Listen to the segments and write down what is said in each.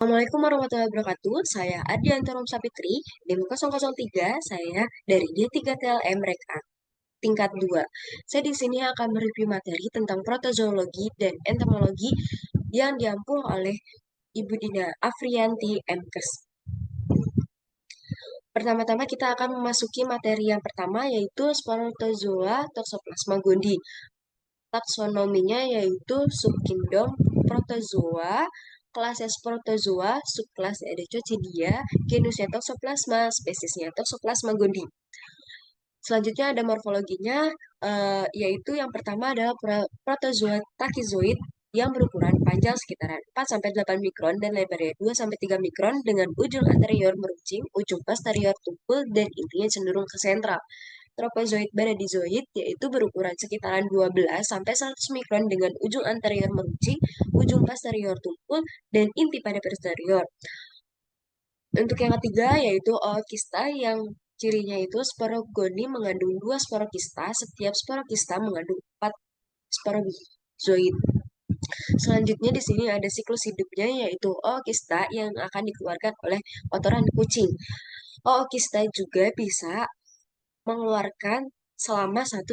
Assalamualaikum warahmatullahi wabarakatuh. Saya Adianto Sapitri, NIM 003. Saya dari D3 TLM Mereka tingkat 2. Saya di sini akan mereview materi tentang protozoologi dan entomologi yang diampu oleh Ibu Dina Afrianti MKes. Pertama-tama kita akan memasuki materi yang pertama, yaitu Sporozoa Toxoplasma gondii. Taksonominya yaitu subkingdom Protozoa, kelasnya Protozoa, subkelas Edecocidia, genusnya Toxoplasma, spesiesnya Toxoplasma gondii. Selanjutnya ada morfologinya, yaitu yang pertama adalah Protozoa tachyzoid yang berukuran panjang sekitaran 4-8 mikron dan lebarnya 2-3 mikron dengan ujung anterior meruncing, ujung posterior tumpul, dan intinya cenderung ke sentral. Tropozoid baradizoid yaitu berukuran sekitaran 12-100 mikron dengan ujung anterior meruncing, ujung posterior tumpul, dan inti pada posterior. Untuk yang ketiga yaitu ookista yang cirinya itu sporogoni mengandung 2 sporokista, setiap sporokista mengandung 4 sporozoid. Selanjutnya di sini ada siklus hidupnya yaitu ookista yang akan dikeluarkan oleh kotoran kucing. Ookista juga bisa mengeluarkan selama 1-3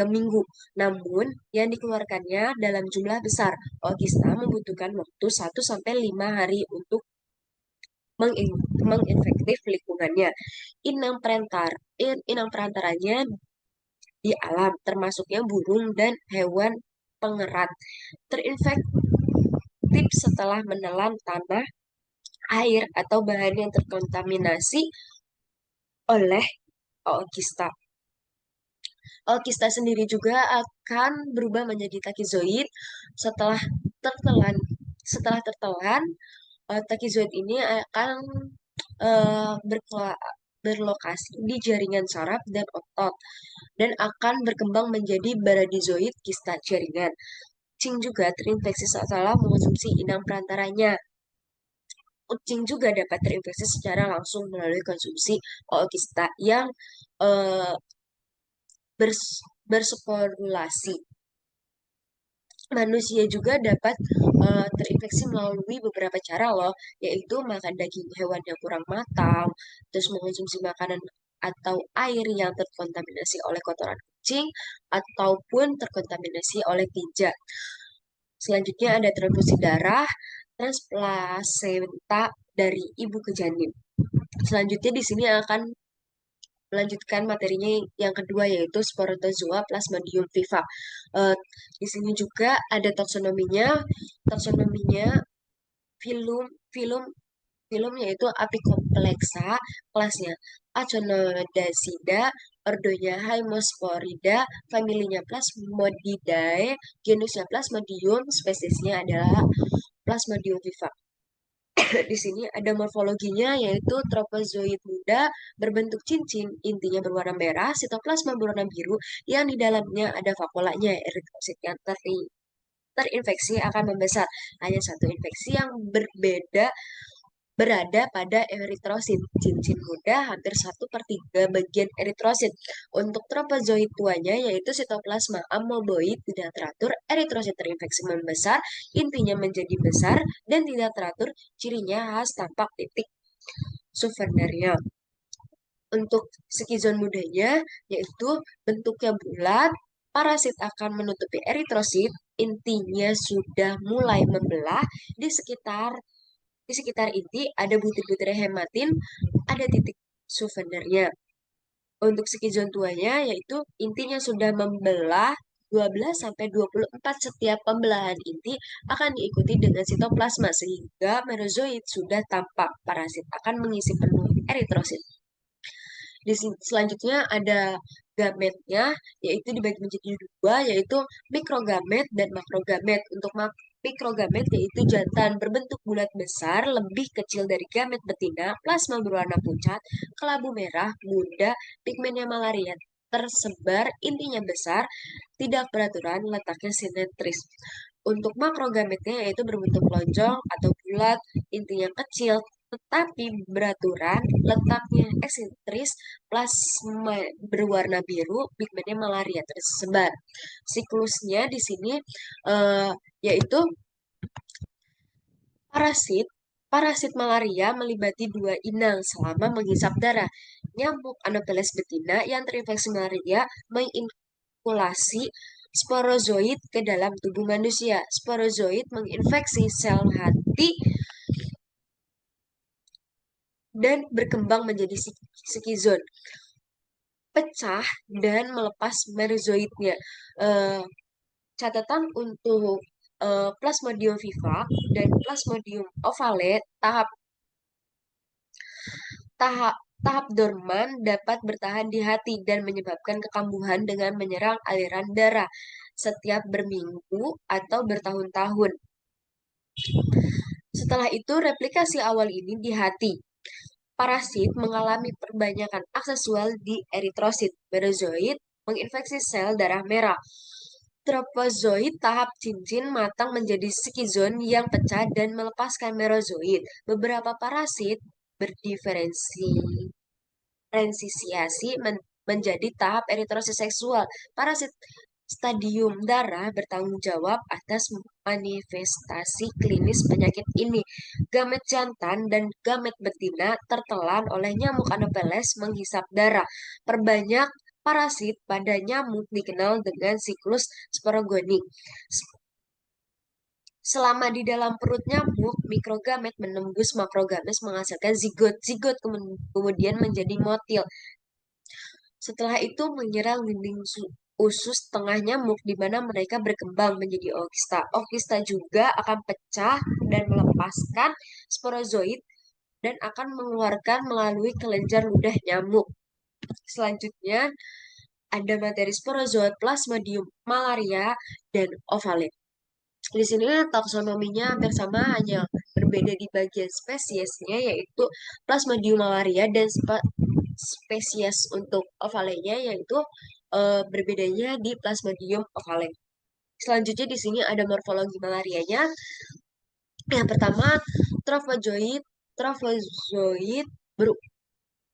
minggu. Namun, yang dikeluarkannya dalam jumlah besar. Ookista membutuhkan waktu 1-5 hari untuk menginfektif lingkungannya. Inang perantaranya di alam, termasuknya burung dan hewan pengerat, terinfektif setelah menelan tanah, air, atau bahan yang terkontaminasi oleh ookista. Ookista sendiri juga akan berubah menjadi takizoid setelah tertelan. Setelah tertelan, takizoid ini akan berlokasi di jaringan saraf dan otot dan akan berkembang menjadi baradizoid kista jaringan. Kucing juga terinfeksi setelah mengonsumsi inang perantaranya. Kucing juga dapat terinfeksi secara langsung melalui konsumsi ookista yang uh, bersporulasi. Manusia juga dapat terinfeksi melalui beberapa cara loh, yaitu makan daging hewan yang kurang matang, terus mengonsumsi makanan atau air yang terkontaminasi oleh kotoran kucing, ataupun terkontaminasi oleh tinja. Selanjutnya ada transfusi darah, transplasenta dari ibu ke janin. Selanjutnya di sini akan melanjutkan materinya yang kedua yaitu Sporozoa Plasmodium viva. Eh, di sini juga ada taksonominya. Taksonominya filum filum filum yaitu Apicomplexa, kelasnya Aconodacida, ordonya Haemosporida, familinya Plasmodidae, genusnya Plasmodium, spesiesnya adalah Plasmodium viva. Di sini ada morfologinya yaitu tropozoid muda berbentuk cincin, intinya berwarna merah, sitoplasma berwarna biru yang di dalamnya ada vakulanya, eritrosit yang terinfeksi akan membesar. Hanya satu infeksi yang berbeda berada pada eritrosit. Cincin muda hampir 1/3 bagian eritrosit. Untuk tropozoid tuanya yaitu sitoplasma amoeboid tidak teratur, eritrosit terinfeksi membesar, intinya menjadi besar dan tidak teratur, cirinya khas tampak titik souvenirnya. Untuk skizon mudanya yaitu bentuknya bulat, parasit akan menutupi eritrosit, intinya sudah mulai membelah di sekitar inti ada butir-butir hematin, ada titik souvenirnya. Untuk skizon tuanya yaitu intinya sudah membelah 12-24, setiap pembelahan inti akan diikuti dengan sitoplasma sehingga merozoid sudah tampak. Parasit akan mengisi penuh eritrosit. Selanjutnya ada gametnya, yaitu dibagi menjadi dua, yaitu mikrogamet dan makrogamet. Untuk mikrogamet yaitu jantan berbentuk bulat besar, lebih kecil dari gamet betina, plasma berwarna pucat, kelabu merah, muda, pigmennya malaria tersebar, intinya besar, tidak beraturan, letaknya simetris. Untuk makrogametnya yaitu berbentuk lonjong atau bulat, intinya kecil, tetapi beraturan, letaknya eksentris, plasma berwarna biru, pigmennya malaria tersebar. Siklusnya di sini yaitu parasit Parasit malaria melibati dua inang selama menghisap darah. Nyamuk Anopheles betina yang terinfeksi malaria menginkulasi sporozoid ke dalam tubuh manusia. Sporozoid menginfeksi sel hati dan berkembang menjadi skizon, pecah dan melepas merozoitnya. Eh, Catatan untuk Plasmodium vivax dan Plasmodium ovale tahap tahap tahap dorman dapat bertahan di hati dan menyebabkan kekambuhan dengan menyerang aliran darah setiap berminggu atau bertahun-tahun. Setelah itu, replikasi awal ini di hati. Parasit mengalami perbanyakan aksesual di eritrosit. Merozoit menginfeksi sel darah merah. Tropozoit tahap cincin matang menjadi skizon yang pecah dan melepaskan merozoit. Beberapa parasit berdiferensiasi menjadi tahap eritrosit seksual. Parasit stadium darah bertanggung jawab atas manifestasi klinis penyakit ini. Gamet jantan dan gamet betina tertelan oleh nyamuk Anopheles menghisap darah. Perbanyak parasit pada nyamuk dikenal dengan siklus sporogonik. Selama di dalam perut nyamuk, mikrogamet menembus makrogamet menghasilkan zigot. Zigot kemudian menjadi motil. Setelah itu menyerang dinding usus tengah nyamuk di mana mereka berkembang menjadi okista. Okista juga akan pecah dan melepaskan sporozoid dan akan mengeluarkan melalui kelenjar ludah nyamuk. Selanjutnya ada materi sporozoa, Plasmodium malaria, dan ovalin. Di sini taksonominya hampir sama, hanya berbeda di bagian spesiesnya, yaitu Plasmodium malaria dan spesies untuk ovalenya, yaitu berbedanya di Plasmodium ovale. Selanjutnya di sini ada morfologi malarianya. Yang pertama, trofozoid. Trofozoid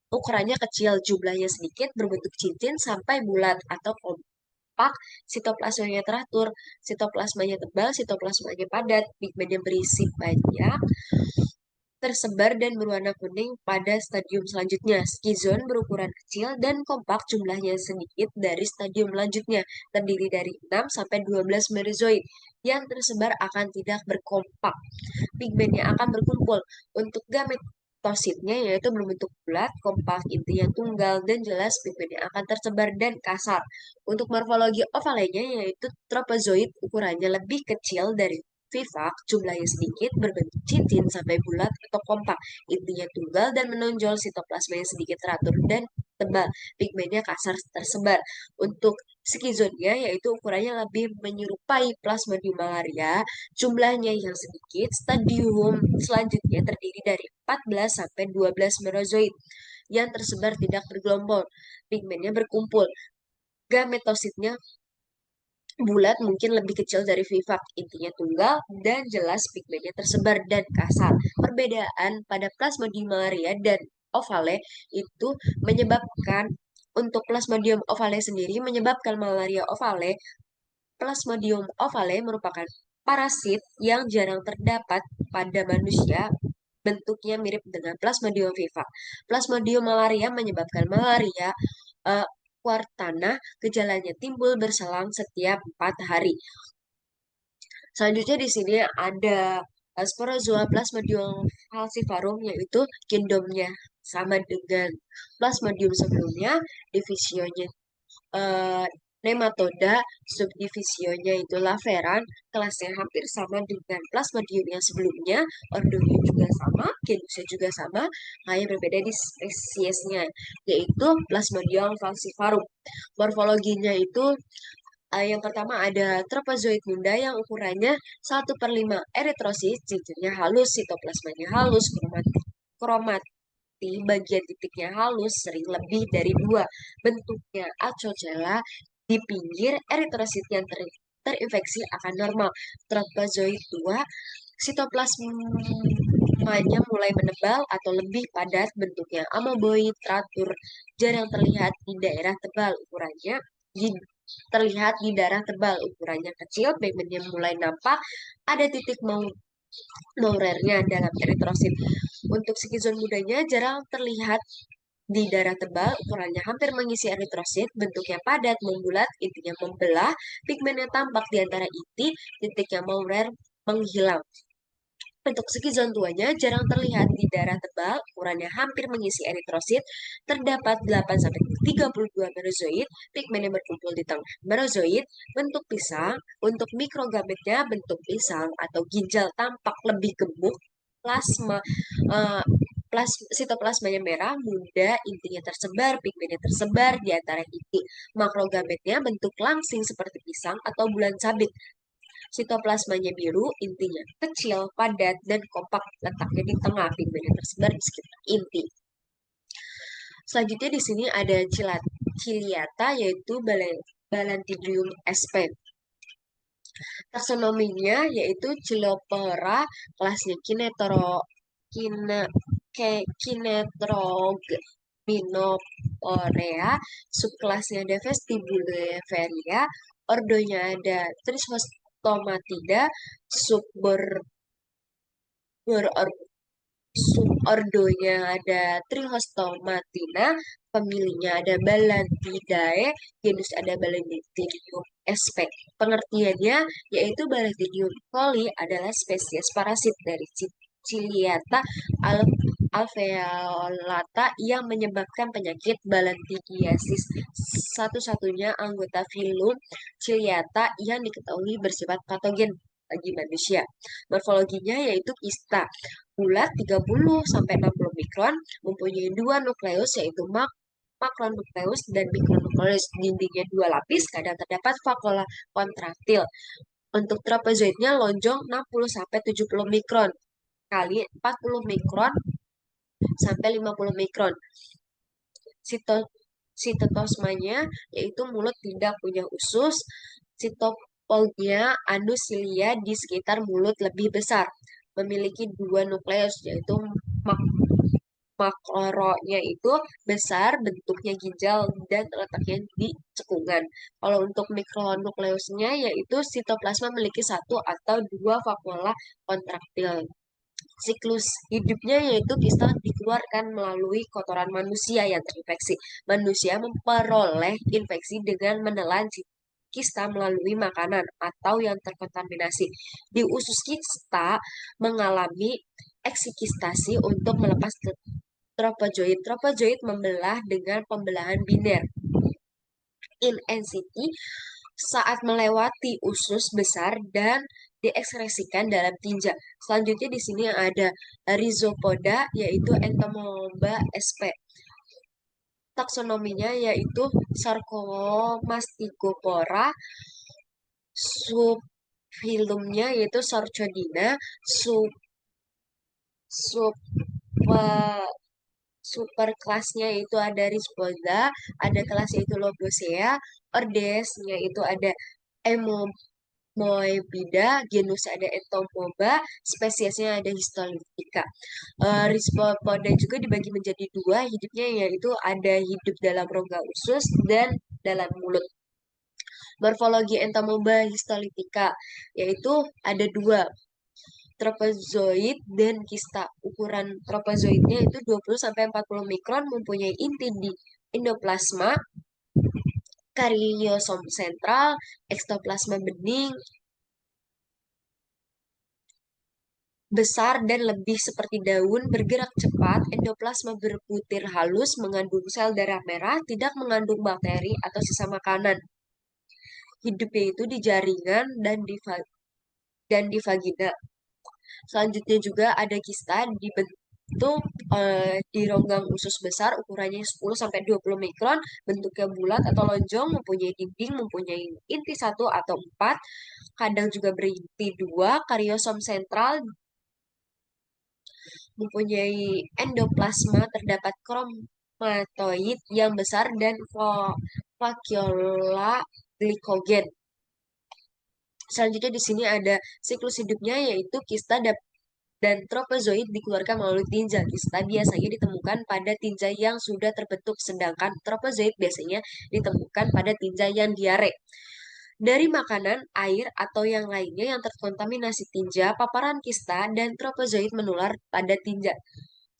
ukurannya kecil, jumlahnya sedikit, berbentuk cincin sampai bulat atau kompak, sitoplasmanya teratur, sitoplasmanya tebal, sitoplasmanya padat, pigmennya berisi banyak, tersebar dan berwarna kuning pada stadium selanjutnya. Skizon berukuran kecil dan kompak, jumlahnya sedikit dari stadium lanjutnya, terdiri dari 6 sampai 12 merozoid yang tersebar akan tidak berkompak. Pigmennya akan berkumpul. Untuk gametositnya yaitu berbentuk bulat, kompak, intinya tunggal, dan jelas pigmennya akan tersebar dan kasar. Untuk morfologi ovalenya yaitu tropozoid, ukurannya lebih kecil dari vivax, jumlahnya sedikit, berbentuk cincin sampai bulat atau kompak, intinya tunggal dan menonjol, sitoplasma yang sedikit teratur dan tebal, pigmennya kasar tersebar. Untuk skizonnya yaitu ukurannya lebih menyerupai Plasmodium malaria, jumlahnya yang sedikit. Stadium selanjutnya terdiri dari 14 sampai 12 merozoid yang tersebar tidak bergelombol, pigmennya berkumpul. Gametositnya bulat, mungkin lebih kecil dari vivax, intinya tunggal, dan jelas pigmennya tersebar dan kasar. Perbedaan pada Plasmodium malaria dan ovale itu menyebabkan untuk Plasmodium ovale sendiri menyebabkan malaria ovale. Plasmodium ovale merupakan parasit yang jarang terdapat pada manusia. Bentuknya mirip dengan Plasmodium vivax. Plasmodium malaria menyebabkan malaria kuartana, gejalanya timbul berselang setiap 4 hari. Selanjutnya di sini ada Sporozoa Plasmodium falciparum, yaitu kingdomnya sama dengan Plasmodium sebelumnya, divisionya eh, nematoda, subdivisionya itu laveran, kelasnya hampir sama dengan Plasmodium yang sebelumnya, ordonya juga sama, genusnya juga sama, hanya berbeda di spesiesnya, yaitu Plasmodium falciparum. Morfologinya itu yang pertama ada tropozoid bunda yang ukurannya 1/5 eritrosit, cincinnya halus, sitoplasmanya halus, kromati bagian titiknya halus, sering lebih dari 2. Bentuknya acocela, di pinggir eritrosit yang terinfeksi akan normal. Tropozoid 2, sitoplasmanya mulai menebal atau lebih padat, bentuknya amoeboid, teratur, jarang terlihat di daerah tebal, ukurannya terlihat di darah tebal, ukurannya kecil, pigmennya mulai nampak, ada titik Maurernya dalam eritrosit. Untuk skizon mudanya jarang terlihat di darah tebal, ukurannya hampir mengisi eritrosit, bentuknya padat, membulat, intinya membelah, pigmennya tampak di antara inti, titiknya Maurer menghilang. Bentuk skizon tuanya jarang terlihat di darah tebal, ukurannya hampir mengisi eritrosit, terdapat 8-32 merozoid, pigmen yang berkumpul di tengah merozoid, bentuk pisang, untuk mikrogametnya bentuk pisang atau ginjal tampak lebih gemuk, plasma eh, sitoplasmanya merah, muda, intinya tersebar, pigmennya tersebar di antara inti. Makrogametnya bentuk langsing seperti pisang atau bulan sabit. Sitoplasmanya biru, intinya kecil, padat, dan kompak. Letaknya di tengah, pigmennya tersebar di sekitar inti. Selanjutnya di sini ada ciliata, yaitu Balantidium sp. Taksonominya yaitu Chilopora, kelasnya Kine, Kinetrogminoporea, subkelasnya ada Vestibuloferia, ordonya ada Trischostomatida, subordonya ada Trichostomatina, familinya ada Balantidae, genus ada Balantidium sp. Pengertiannya yaitu Balantidium coli adalah spesies parasit dari Ciliata alveolata yang menyebabkan penyakit balantidiasis, satu-satunya anggota filum Ciliata yang diketahui bersifat patogen bagi manusia. Morfologinya yaitu kista bulat 30-60 mikron, mempunyai dua nukleus yaitu makronukleus dan mikronukleus. Dindingnya dua lapis, kadang terdapat vakuola kontraktil. Untuk trapezoidnya lonjong 60-70 mikron kali 40 mikron sampai 50 mikron. Sitotosmanya yaitu mulut tidak punya usus. Sitopolnya anus silia di sekitar mulut lebih besar. Memiliki dua nukleus yaitu makronya itu besar, bentuknya ginjal, dan letaknya di cekungan. Kalau untuk mikronukleusnya yaitu sitoplasma memiliki satu atau dua vakuola kontraktil. Siklus hidupnya yaitu kista dikeluarkan melalui kotoran manusia yang terinfeksi. Manusia memperoleh infeksi dengan menelan kista melalui makanan atau yang terkontaminasi. Di usus kista mengalami eksikistasi untuk melepas ke tropozoid. Tropozoid membelah dengan pembelahan biner. In NCT saat melewati usus besar dan diekskresikan dalam tinja. Selanjutnya di sini ada rhizopoda yaitu Entomoeba sp. Taksonominya yaitu Sarcomastigopora, subfilumnya yaitu Sarcodina, sub sub superkelasnya itu ada Rhizopoda, ada kelasnya itu Lobosea, ordesnya itu ada Emomoebida, genus ada Entomoeba, spesiesnya ada Histolytica. Rhizopoda juga dibagi menjadi dua, hidupnya yaitu ada hidup dalam rongga usus dan dalam mulut. Morfologi Entomoeba histolytica yaitu ada dua, tropozoid dan kista. Ukuran tropozoidnya itu 20-40 mikron, mempunyai inti di endoplasma, kariosom sentral, ekstoplasma bening, besar dan lebih seperti daun, bergerak cepat, endoplasma berbutir halus, mengandung sel darah merah, tidak mengandung bakteri atau sisa makanan. Hidupnya itu di jaringan dan di vagina. Selanjutnya juga ada kista dibentuk di ronggang usus besar, ukurannya 10-20 mikron, bentuknya bulat atau lonjong, mempunyai dinding, mempunyai inti 1 atau 4, kadang juga berinti 2, kariosom sentral, mempunyai endoplasma, terdapat kromatoid yang besar dan vakuola glikogen. Selanjutnya di sini ada siklus hidupnya yaitu kista dan tropozoid dikeluarkan melalui tinja. Kista biasanya ditemukan pada tinja yang sudah terbentuk, sedangkan tropozoid biasanya ditemukan pada tinja yang diare. Dari makanan, air, atau yang lainnya yang terkontaminasi tinja, paparan kista dan tropozoit menular pada tinja.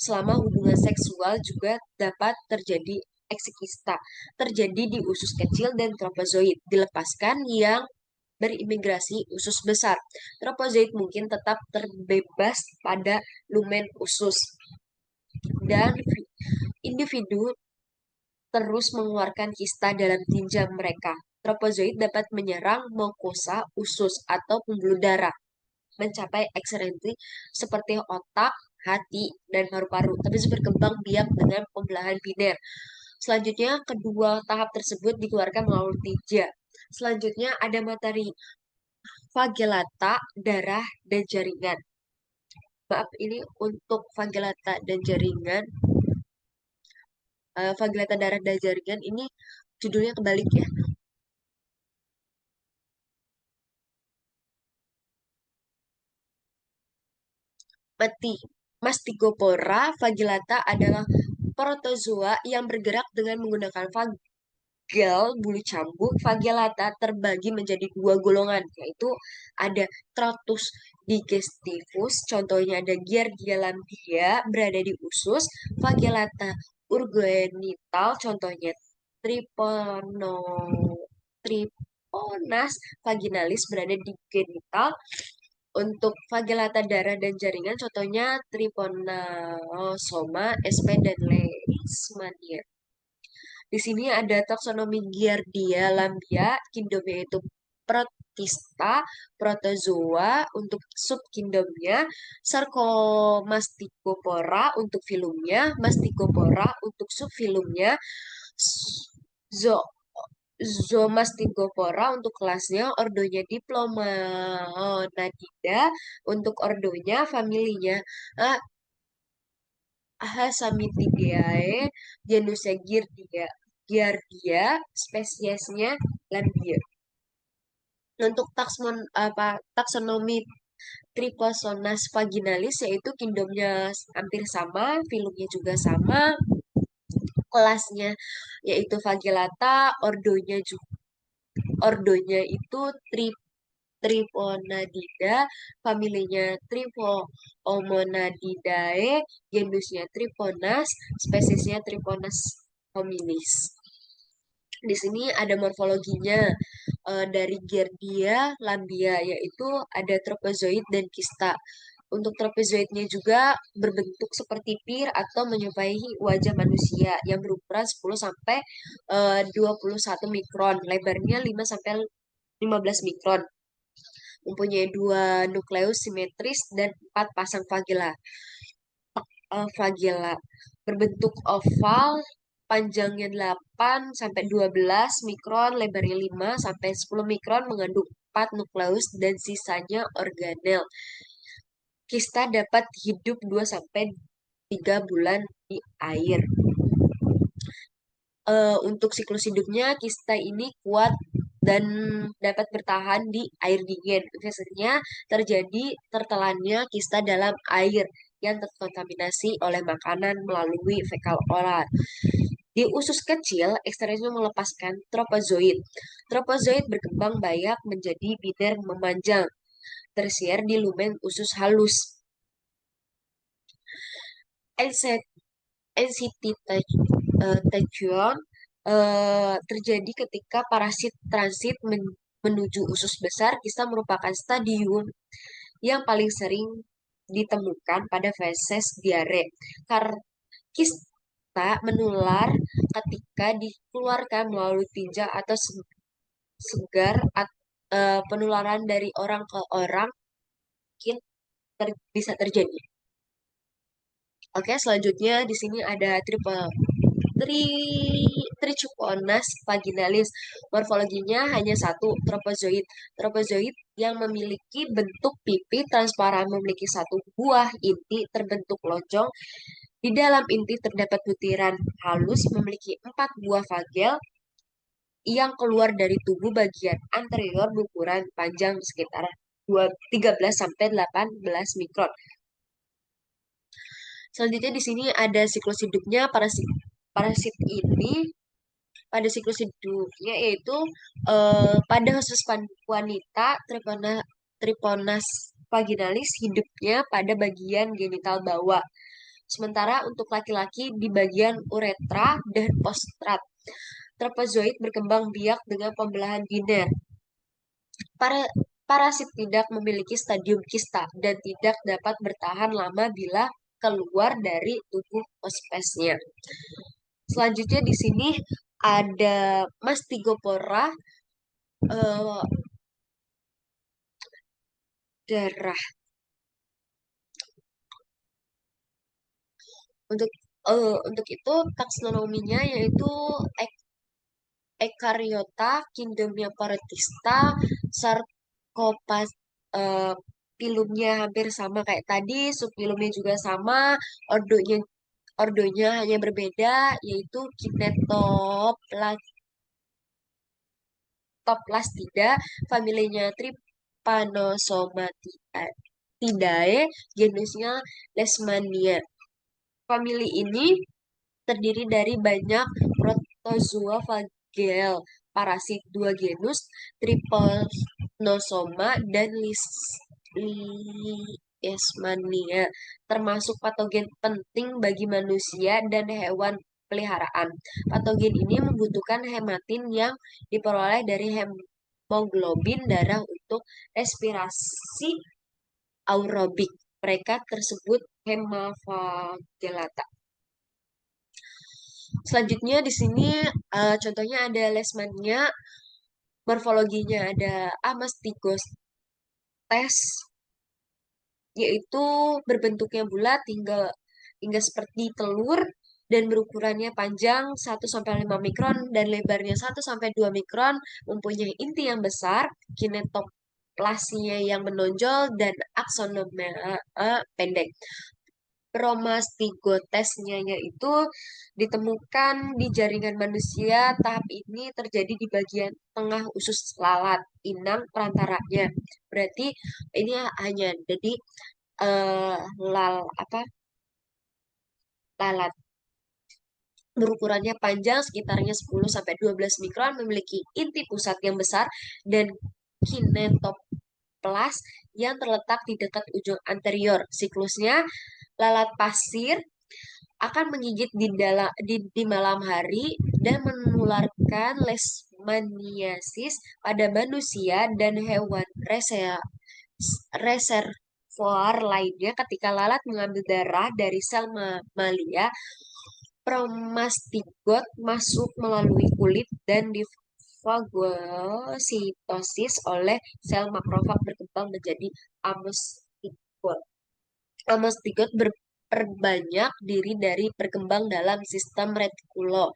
Selama hubungan seksual juga dapat terjadi eksikista, terjadi di usus kecil dan tropozoit, dilepaskan yang berimigrasi usus besar. Tropozoit mungkin tetap terbebas pada lumen usus dan individu terus mengeluarkan kista dalam tinja mereka. Tropozoit dapat menyerang mukosa usus atau pembuluh darah, mencapai ekstremisme seperti otak, hati, dan paru-paru, tapi berkembang biak dengan pembelahan biner. Selanjutnya, kedua tahap tersebut dikeluarkan melalui tinja. Selanjutnya ada materi flagellata, darah, dan jaringan. Maaf, ini untuk flagellata dan jaringan. Flagellata darah dan jaringan ini judulnya kebalik ya. Mati. Mastigopora flagellata adalah protozoa yang bergerak dengan menggunakan flagel bulu cambuk. Flagellata terbagi menjadi dua golongan, yaitu ada Tratus digestivus, contohnya ada Giardia lamblia berada di usus, Flagellata urogenital, contohnya Tripono, Triponas vaginalis berada di genital. Untuk flagellata darah dan jaringan, contohnya Triponasoma, SP, dan Leishmania. Di sini ada taksonomi Giardia lambia, kingdomnya itu Protista, protozoa untuk subkingdomnya, Sarcomasticopora untuk filumnya, Masticopora untuk subfilumnya, Zo Zomastigopora untuk kelasnya, ordonya Diplomonadida untuk ordonya, familinya Hasamitidae, genusnya Giardia, spesiesnya Lambia. Untuk taksonomi Triposonas vaginalis yaitu kingdomnya hampir sama, filumnya juga sama, kelasnya yaitu Flagellata, ordonya itu Triponadida, familinya Tripomonadidae, genusnya Triponas, spesiesnya Triponas hominis. Di sini ada morfologinya dari Giardia lambia, yaitu ada tropozoid dan kista. Untuk tropozoidnya juga berbentuk seperti pir atau menyerupai wajah manusia yang berukuran 10 sampai 21 mikron, lebarnya 5 sampai 15 mikron. Mempunyai dua nukleus simetris dan 4 pasang flagella. Flagella berbentuk oval, panjangnya 8 sampai 12 mikron, lebarnya 5 sampai 10 mikron, mengandung 4 nukleus dan sisanya organel. Kista dapat hidup 2 sampai 3 bulan di air. Untuk siklus hidupnya, kista ini kuat dan dapat bertahan di air dingin. Biasanya terjadi tertelannya kista dalam air yang terkontaminasi oleh makanan melalui fekal oral. Di usus kecil, ekstremisme melepaskan tropozoid. Tropozoid berkembang biak menjadi biner memanjang, tersier di lumen usus halus. Ensitisation terjadi ketika parasit transit menuju usus besar. Kista merupakan stadium yang paling sering ditemukan pada feses diare. Kista menular ketika dikeluarkan melalui tinja atau segar. Penularan dari orang ke orang mungkin bisa terjadi. Oke, selanjutnya di sini ada Tri Trichomonas vaginalis. Morfologinya hanya satu, tropozoid. Tropozoid yang memiliki bentuk pipi transparan, memiliki satu buah inti terbentuk lonjong. Di dalam inti terdapat butiran halus, memiliki 4 buah fagel yang keluar dari tubuh bagian anterior berukuran panjang sekitar 13 sampai 18 mikron. Selanjutnya di sini ada siklus hidupnya parasit. Parasit ini pada siklus hidupnya, yaitu pada khusus wanita Trichonas vaginalis hidupnya pada bagian genital bawah. Sementara untuk laki-laki di bagian uretra dan prostrat. Trapezoid berkembang biak dengan pembelahan biner. Para parasit tidak memiliki stadium kista dan tidak dapat bertahan lama bila keluar dari tubuh ospesnya. Selanjutnya di sini ada Mastigopora, eh, darah. Untuk untuk itu taksonominya yaitu Eukaryota, kingdomnya Protista, Sarcopas, eh, filumnya hampir sama kayak tadi, subfilumnya juga sama, ordonya ordonya hanya berbeda, yaitu Kinetoplastida, familinya Trypanosomatidae, genusnya Leishmania. Famili ini terdiri dari banyak protozoa fagel parasit dua genus Trypanosoma dan Leishmania, termasuk patogen penting bagi manusia dan hewan peliharaan. Patogen ini membutuhkan hematin yang diperoleh dari hemoglobin darah untuk respirasi aerobik. Mereka tersebut hemafagelata. Selanjutnya di sini contohnya ada Leishmania, morfologinya ada Amastigostes, yaitu berbentuknya bulat hingga seperti telur dan berukurannya panjang 1-5 mikron dan lebarnya 1-2 mikron, mempunyai inti yang besar, kinetoplasinya yang menonjol dan aksonomnya pendek. Promastidotesnya yaitu ditemukan di jaringan manusia. Tahap ini terjadi di bagian tengah usus lalat, inang perantaranya. Berarti ini hanya jadi eh, lal apa lalat berukurannya panjang sekitarnya 10-12 mikron, memiliki inti pusat yang besar dan kinetoplas yang terletak di dekat ujung anterior. Siklusnya lalat pasir akan menggigit di malam hari dan menularkan leishmaniasis pada manusia dan hewan reservoir lainnya ketika lalat mengambil darah dari sel mamalia. Promastigot masuk melalui kulit dan difagositosis oleh sel makrofag berkembang menjadi amostigot. Amostigot berperbanyak diri dari berkembang dalam sistem retikulo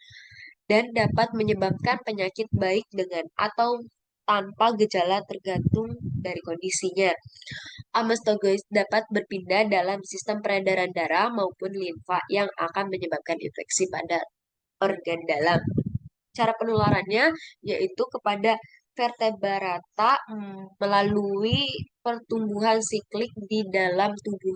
dan dapat menyebabkan penyakit baik dengan atau tanpa gejala tergantung dari kondisinya. Amostigosis dapat berpindah dalam sistem peredaran darah maupun limfa yang akan menyebabkan infeksi pada organ dalam. Cara penularannya yaitu kepada vertebrata melalui pertumbuhan siklik di dalam tubuh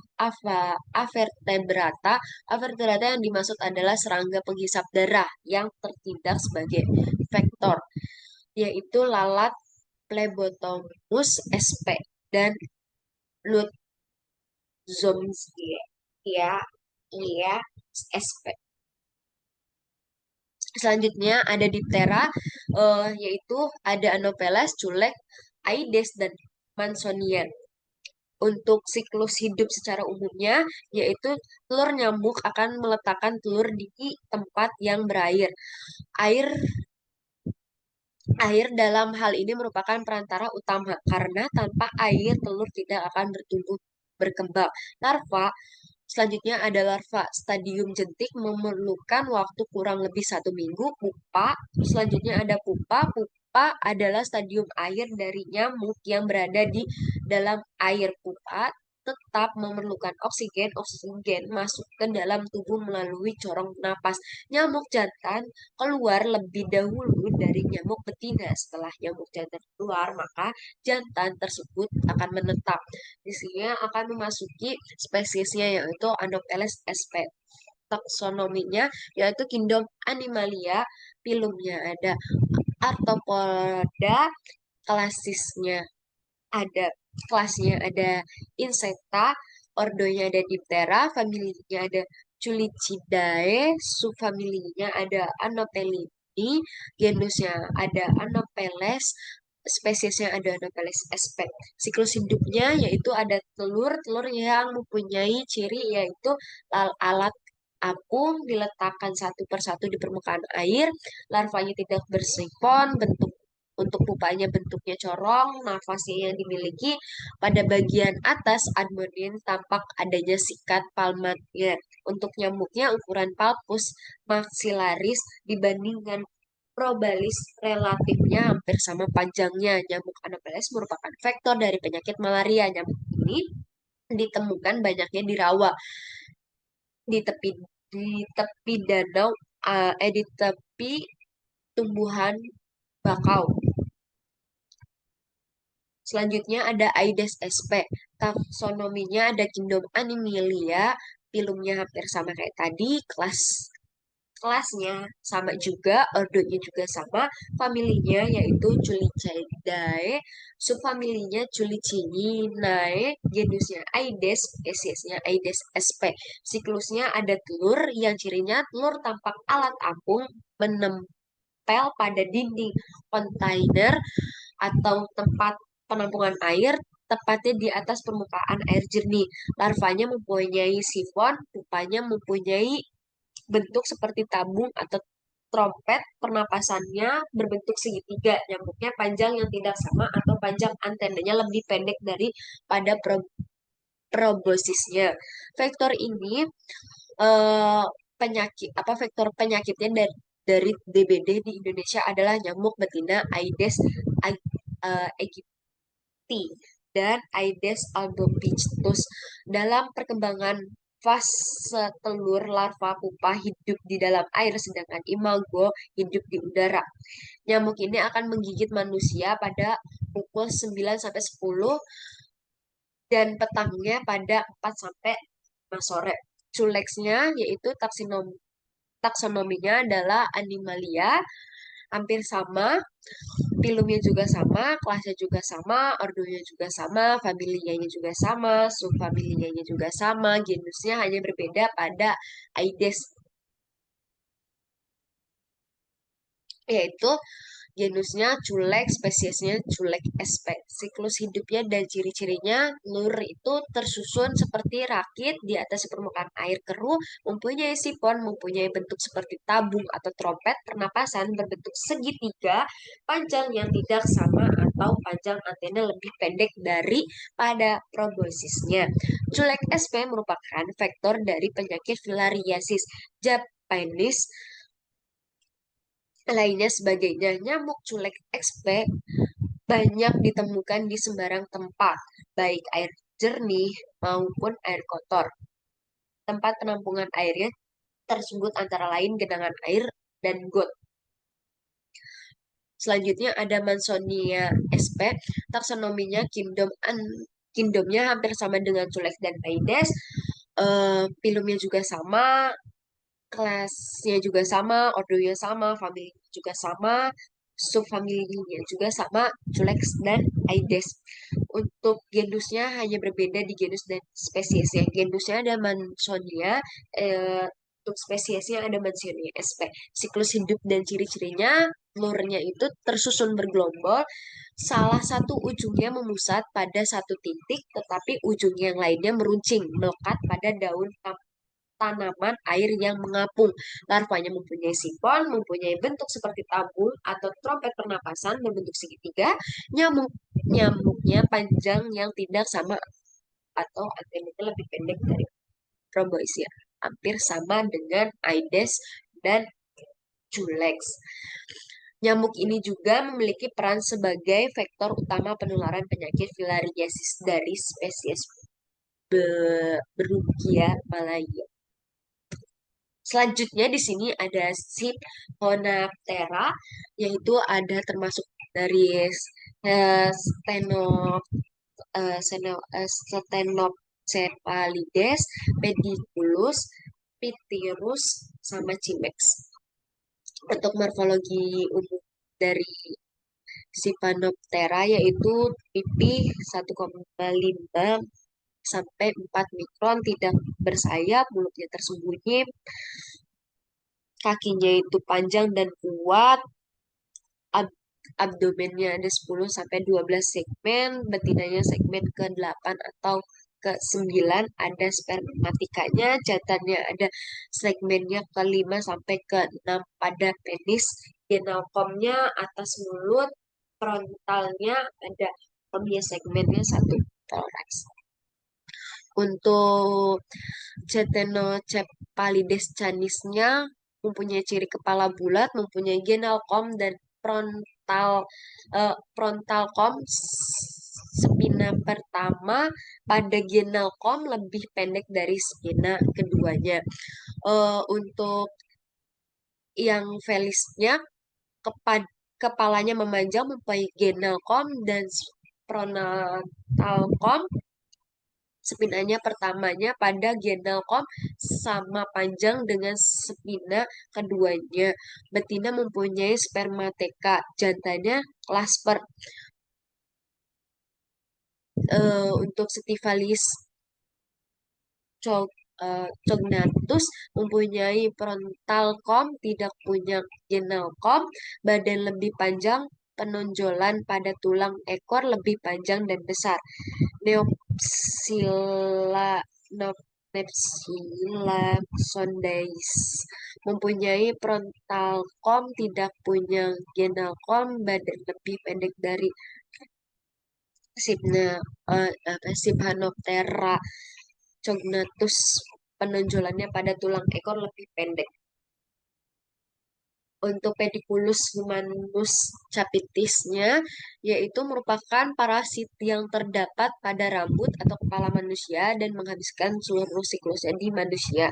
avertebrata. Avertebrata yang dimaksud adalah serangga penghisap darah yang tertindak sebagai vektor, yaitu lalat Plebotomus sp dan Lutzomyia ya, sp. Selanjutnya ada diftera, yaitu ada Anopheles, culek, Aedes, dan Mansonia. Untuk siklus hidup secara umumnya, yaitu telur nyamuk akan meletakkan telur di tempat yang berair. Air Air dalam hal ini merupakan perantara utama karena tanpa air telur tidak akan berkembang. Larva Selanjutnya ada larva. Stadium jentik memerlukan waktu kurang lebih 1 minggu. Pupa. Selanjutnya ada pupa. Pupa adalah stadium air dari nyamuk yang berada di dalam air. Pupa tetap memerlukan oksigen. Oksigen masuk ke dalam tubuh melalui corong napas. Nyamuk jantan keluar lebih dahulu dari nyamuk betina. Setelah nyamuk jantan keluar, maka jantan tersebut akan menetap. Di sini akan memasuki spesiesnya yaitu Anopheles sp. taksonominya yaitu kingdom Animalia, filumnya ada Arthropoda, klasisnya ada kelasnya ada Insecta, ordonya ada Diptera, familinya ada Culicidae, subfamilinya ada Anopelini, genusnya ada Anopeles, spesiesnya ada Anopeles sp. Siklus hidupnya yaitu ada telur yang mempunyai ciri yaitu alat apung diletakkan satu persatu di permukaan air, larvanya tidak bersifon, bentuk untuk pupanya bentuknya corong, nafasnya yang dimiliki pada bagian atas admonin tampak adanya sikat palmatnya. Untuk nyamuknya ukuran palpus maxillaris dibandingkan probalis relatifnya hampir sama panjangnya. Nyamuk Anopheles merupakan vektor dari penyakit malaria. Nyamuk ini ditemukan banyaknya di rawa, di tepi danau, di tepi tumbuhan bakau. Selanjutnya ada Aedes aespe. Taksonominya ada kingdom Animalia, filumnya hampir sama kayak tadi, kelasnya sama juga, ordonya juga sama, familinya yaitu Culicidae, subfamilinya Culicinae, genusnya Aedes, spesiesnya Aedes aespe. Siklusnya ada telur yang cirinya telur tampak alat apung menempel pada dinding kontainer atau tempat penampungan air tepatnya di atas permukaan air jernih. Larvanya mempunyai sifon, pupanya mempunyai bentuk seperti tabung atau trompet, pernapasannya berbentuk segitiga, nyamuknya panjang yang tidak sama atau panjang antenanya lebih pendek daripada proboscisnya. Vektor ini eh, penyakit apa vektor penyakitnya dari DBD di Indonesia adalah nyamuk betina Aedes aegypti dan Aedes albopictus. Dalam perkembangan fase telur, larva pupa hidup di dalam air sedangkan imago hidup di udara. Nyamuk ini akan menggigit manusia pada pukul 9 sampai 10 dan petangnya pada 4 sampai 5 sore. Culeksnya yaitu taksonominya adalah Animalia, hampir sama, filmnya juga sama, kelasnya juga sama, ordonya juga sama, familianya juga sama, subfamilianya juga sama, genusnya hanya berbeda pada Aedes, yaitu genusnya culek, spesiesnya culek sp. Siklus hidupnya dan ciri-cirinya, lur itu tersusun seperti rakit di atas permukaan air keruh, mempunyai sifon, mempunyai bentuk seperti tabung atau trompet, pernapasan berbentuk segitiga, panjang yang tidak sama atau panjang antena lebih pendek dari pada proboscisnya. Culek sp merupakan vektor dari penyakit filariasis Japanese lainnya sebagainya. Nyamuk culek XP banyak ditemukan di sembarang tempat, baik air jernih maupun air kotor. Tempat penampungan airnya tersebut antara lain genangan air dan got. Selanjutnya ada Mansonia sp. Taksonominya kingdomnya hampir sama dengan culek dan Aedes. Filumnya juga sama, kelasnya juga sama, ordonya sama, familinya juga sama, subfamilinya juga sama, Culex dan Aedes. Untuk genusnya hanya berbeda di genus dan spesiesnya. Genusnya ada Mansonia, untuk spesiesnya ada Mansonia sp. Siklus hidup dan ciri-cirinya, telurnya itu tersusun bergelombol, salah satu ujungnya memusat pada satu titik, tetapi ujung yang lainnya meruncing, melekat pada daun tanaman air yang mengapung. Larvanya mempunyai sifon, mempunyai bentuk seperti tabung atau trompet pernapasan berbentuk segitiga. Nyamuknya panjang yang tidak sama atau antenanya lebih pendek dari Rhomboisia. Hampir sama dengan Aedes dan Culex. Nyamuk ini juga memiliki peran sebagai vektor utama penularan penyakit filariasis dari spesies Brugia malaya. Selanjutnya di sini ada Siphonaptera, yaitu ada termasuk dari steno, Stenopcephalides, Pediculus, Pitheirus, sama Cimex. Untuk morfologi umum dari Siphanoptera yaitu pipih 1,5 sampai 4 mikron, tidak bersayap, mulutnya tersembunyi, kakinya itu panjang dan kuat, ab- abdomennya ada 10 sampai 12 segmen, betinanya segmen ke-8 atau ke-9, ada spermatikanya, jantannya ada segmennya ke-5 sampai ke-6 pada penis, genalkomnya atas mulut, frontalnya ada punya segmennya satu thorax. Untuk Ctenocephalides canisnya mempunyai ciri kepala bulat, mempunyai genalkom dan frontalkom spina pertama pada genalkom lebih pendek dari spina keduanya. Untuk yang felisnya kepalanya memanjang mempunyai genalkom dan frontalkom spinanya pertamanya pada genalkom sama panjang dengan spina keduanya. Betina mempunyai spermateka, jantannya clasper. Untuk Stivalis cognatus mempunyai frontal com, tidak punya genal com, badan lebih panjang, penonjolan pada tulang ekor lebih panjang dan besar. Neopsila Nepsila sondais mempunyai frontal com, tidak punya genal com, badan lebih pendek dari Siphanoptera cognatus, penonjolannya pada tulang ekor lebih pendek. Untuk pediculus humanus capitisnya, yaitu merupakan parasit yang terdapat pada rambut atau kepala manusia dan menghabiskan seluruh siklusnya di manusia.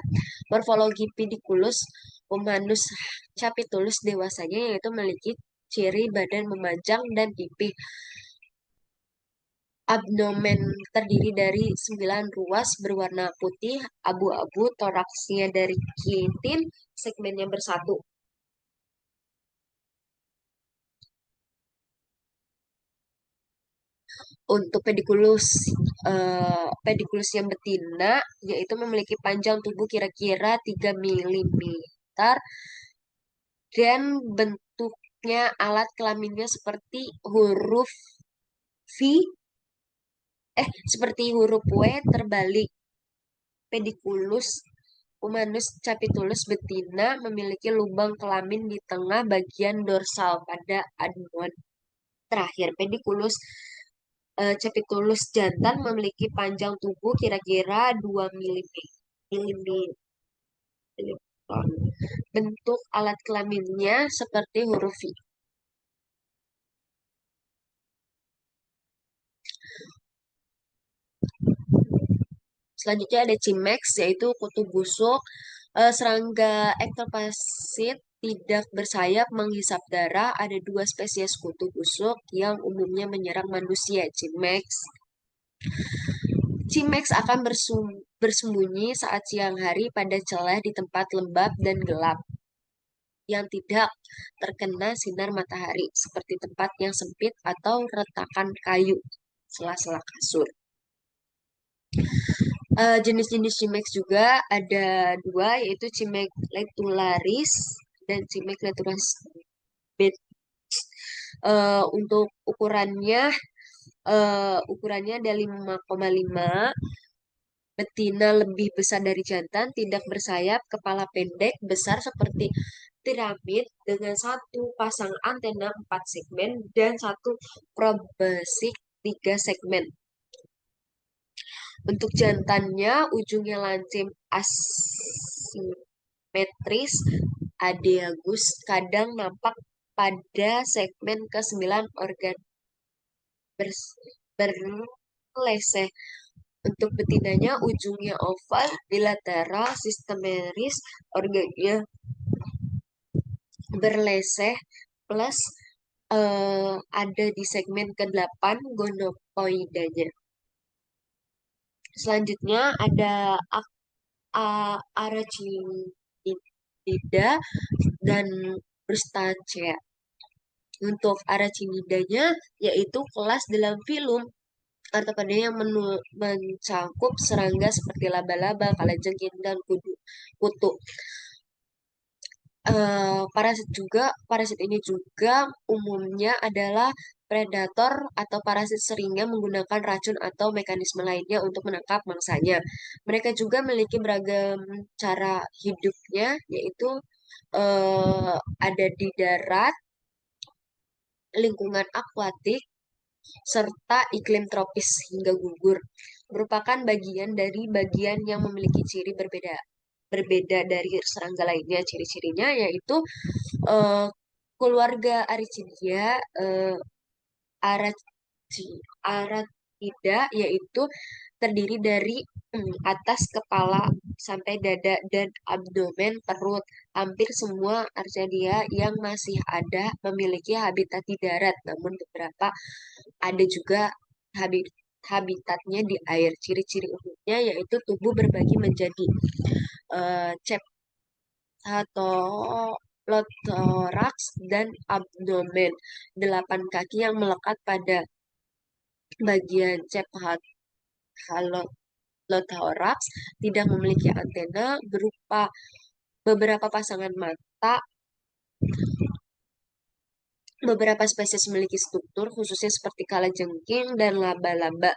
Morfologi pediculus humanus capitulus dewasanya yaitu memiliki ciri badan memanjang dan pipih. Abdomen terdiri dari 9 ruas berwarna putih abu-abu, toraksnya dari kitin, segmennya bersatu. Untuk pediculus yang betina yaitu memiliki panjang tubuh kira-kira 3 mm dan bentuknya alat kelaminnya V, seperti huruf W terbalik. Pediculus humanus capitulus betina memiliki lubang kelamin di tengah bagian dorsal pada adenoid. Terakhir, pediculus capitulus jantan memiliki panjang tubuh kira-kira 2 mm. Bentuk alat kelaminnya seperti huruf V. Selanjutnya ada Cimex, yaitu kutu busuk. Serangga ektoplasmid tidak bersayap menghisap darah. Ada 2 spesies kutu busuk yang umumnya menyerang manusia. Cimex akan bersembunyi saat siang hari pada celah di tempat lembab dan gelap yang tidak terkena sinar matahari, seperti tempat yang sempit atau retakan kayu, sela-sela kasur. Jenis-jenis Cimex juga ada 2, yaitu Cimex letularis dan Cimex letularis bet. Untuk ukurannya ada 5,5, betina lebih besar dari jantan, tidak bersayap, kepala pendek, besar seperti piramid dengan satu pasang antena 4 segmen dan satu proboscis 3 segmen. Untuk jantannya, ujungnya lancip asimetris, adiagus, kadang nampak pada segmen ke-9 organ berleseh. Untuk betinanya, ujungnya oval, bilateral, sistemeris, organnya berleseh, plus ada di segmen ke-8 gonokoidanya. Selanjutnya ada Arachnida dan Crustacea. Untuk Arachnidanya yaitu kelas dalam film artropodnya yang mencakup serangga seperti laba-laba, kalajengking, dan kutu. Parasit ini juga umumnya adalah predator atau parasit seringnya menggunakan racun atau mekanisme lainnya untuk menangkap mangsanya. Mereka juga memiliki beragam cara hidupnya, yaitu ada di darat, lingkungan akuatik, serta iklim tropis hingga gugur, merupakan bagian dari bagian yang memiliki ciri berbeda berbeda dari serangga lainnya. Ciri-cirinya yaitu eh, keluarga Aricidia, Araci, Aratida, yaitu terdiri dari atas kepala sampai dada dan abdomen, perut. Hampir semua Arcadia yang masih ada memiliki habitat di darat, namun beberapa ada juga habitatnya di air. Ciri-ciri umumnya yaitu tubuh berbagi menjadi cephalothorax dan abdomen. 8 kaki yang melekat pada bagian cephalothorax tidak memiliki antena berupa beberapa pasangan mata. Beberapa spesies memiliki struktur khususnya seperti kalajengking dan laba-laba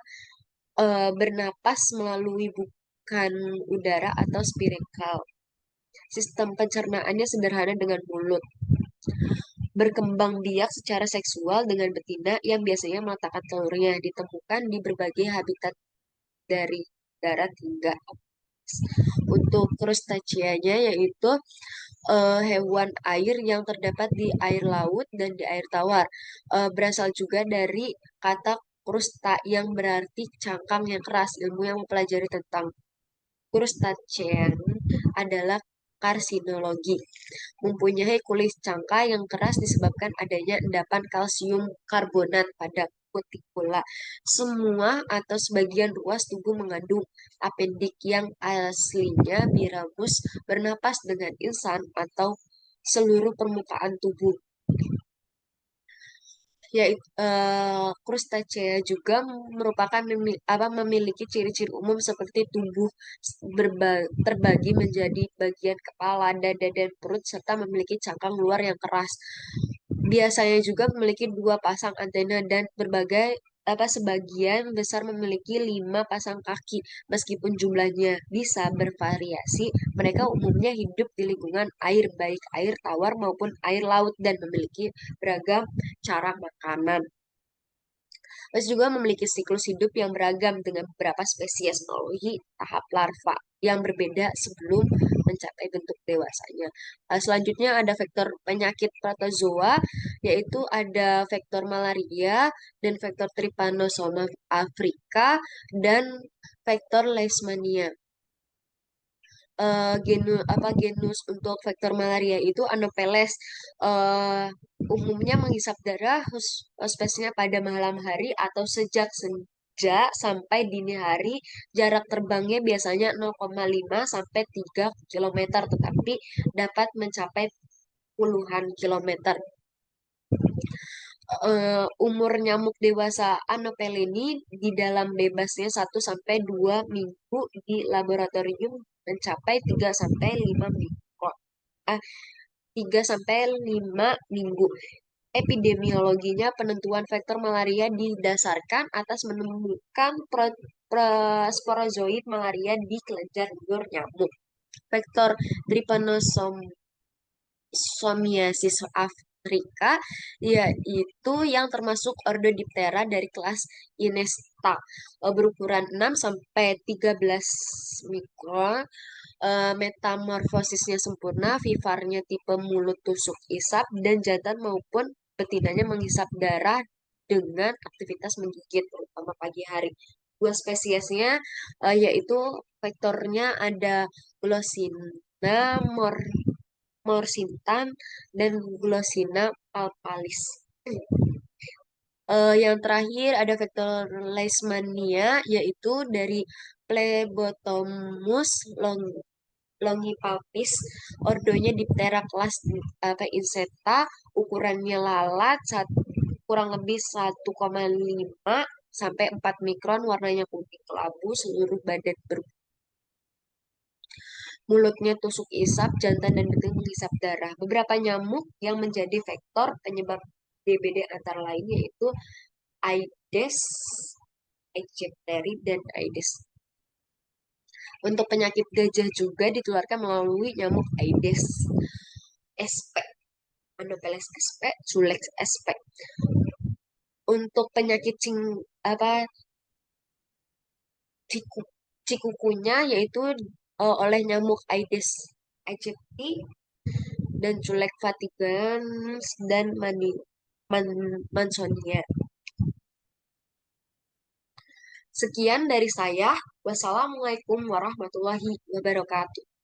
bernapas melalui bukan udara atau spirikal. Sistem pencernaannya sederhana dengan mulut. Berkembang biak secara seksual dengan betina yang biasanya meletakkan telurnya. Ditemukan di berbagai habitat dari darat hingga atas. Untuk krustaceanya yaitu hewan air yang terdapat di air laut dan di air tawar. Berasal juga dari kata krusta yang berarti cangkang yang keras. Ilmu yang mempelajari tentang Crustacean adalah karsinologi. Mempunyai kulit cangka yang keras disebabkan adanya endapan kalsium karbonat pada kutikula. Semua atau sebagian ruas tubuh mengandung apendik yang aslinya biramus bernapas dengan insan atau seluruh permukaan tubuh. Yaitu Crustacea juga merupakan memiliki ciri-ciri umum seperti tubuh terbagi menjadi bagian kepala, dada, dan perut serta memiliki cangkang luar yang keras. Biasanya juga memiliki 2 pasang antena dan sebagian besar memiliki 5 pasang kaki. Meskipun jumlahnya bisa bervariasi, mereka umumnya hidup di lingkungan air, baik air tawar maupun air laut, dan memiliki beragam cara makanan. Mas juga memiliki siklus hidup yang beragam dengan beberapa spesies melalui tahap larva yang berbeda sebelum mencapai bentuk dewasanya. Selanjutnya ada vektor penyakit protozoa, yaitu ada vektor malaria dan vektor Trypanosoma africa dan vektor Leishmania. Genus untuk vektor malaria itu Anopheles. Umumnya menghisap darah spesiesnya pada malam hari atau sejak senja sampai dini hari. Jarak terbangnya biasanya 0,5 sampai 3 km, tetapi dapat mencapai puluhan kilometer. Umur nyamuk dewasa Anopheles ini di dalam bebasnya 1 sampai 2 minggu, di laboratorium mencapai 3 sampai 5 minggu. 3 sampai 5 minggu. Epidemiologinya, penentuan vektor malaria didasarkan atas menemukan sporozoid malaria di kelenjar liur nyamuk. Vektor Trypanosomiasis africa yaitu yang termasuk ordo Diptera dari kelas Inesta, berukuran 6 sampai 13 mikron. Metamorfosisnya sempurna, vivarnya tipe mulut tusuk isap, dan jantan maupun betinanya menghisap darah dengan aktivitas menggigit, terutama pagi hari. 2 spesiesnya yaitu vektornya ada Glossina morsintan dan Glossina palpalis. Yang terakhir ada vektor Leishmania, yaitu dari Phlebotomus longipalpis, ordonya Diptera kelas insecta, ukurannya lalat, kurang lebih 1,5 sampai 4 mikron, warnanya kuning kelabu, seluruh badan mulutnya tusuk isap, jantan dan beting menghisap darah. Beberapa nyamuk yang menjadi vektor penyebab DBD antara lain yaitu Aedes aegypti dan Aedes. Untuk penyakit gajah juga ditularkan melalui nyamuk Aedes sp, Anopheles sp, Culex sp. Untuk penyakit ciku, cikukunya yaitu oleh nyamuk Aedes aegypti dan Culex fatigans dan Mansonia. Sekian dari saya. Wassalamualaikum warahmatullahi wabarakatuh.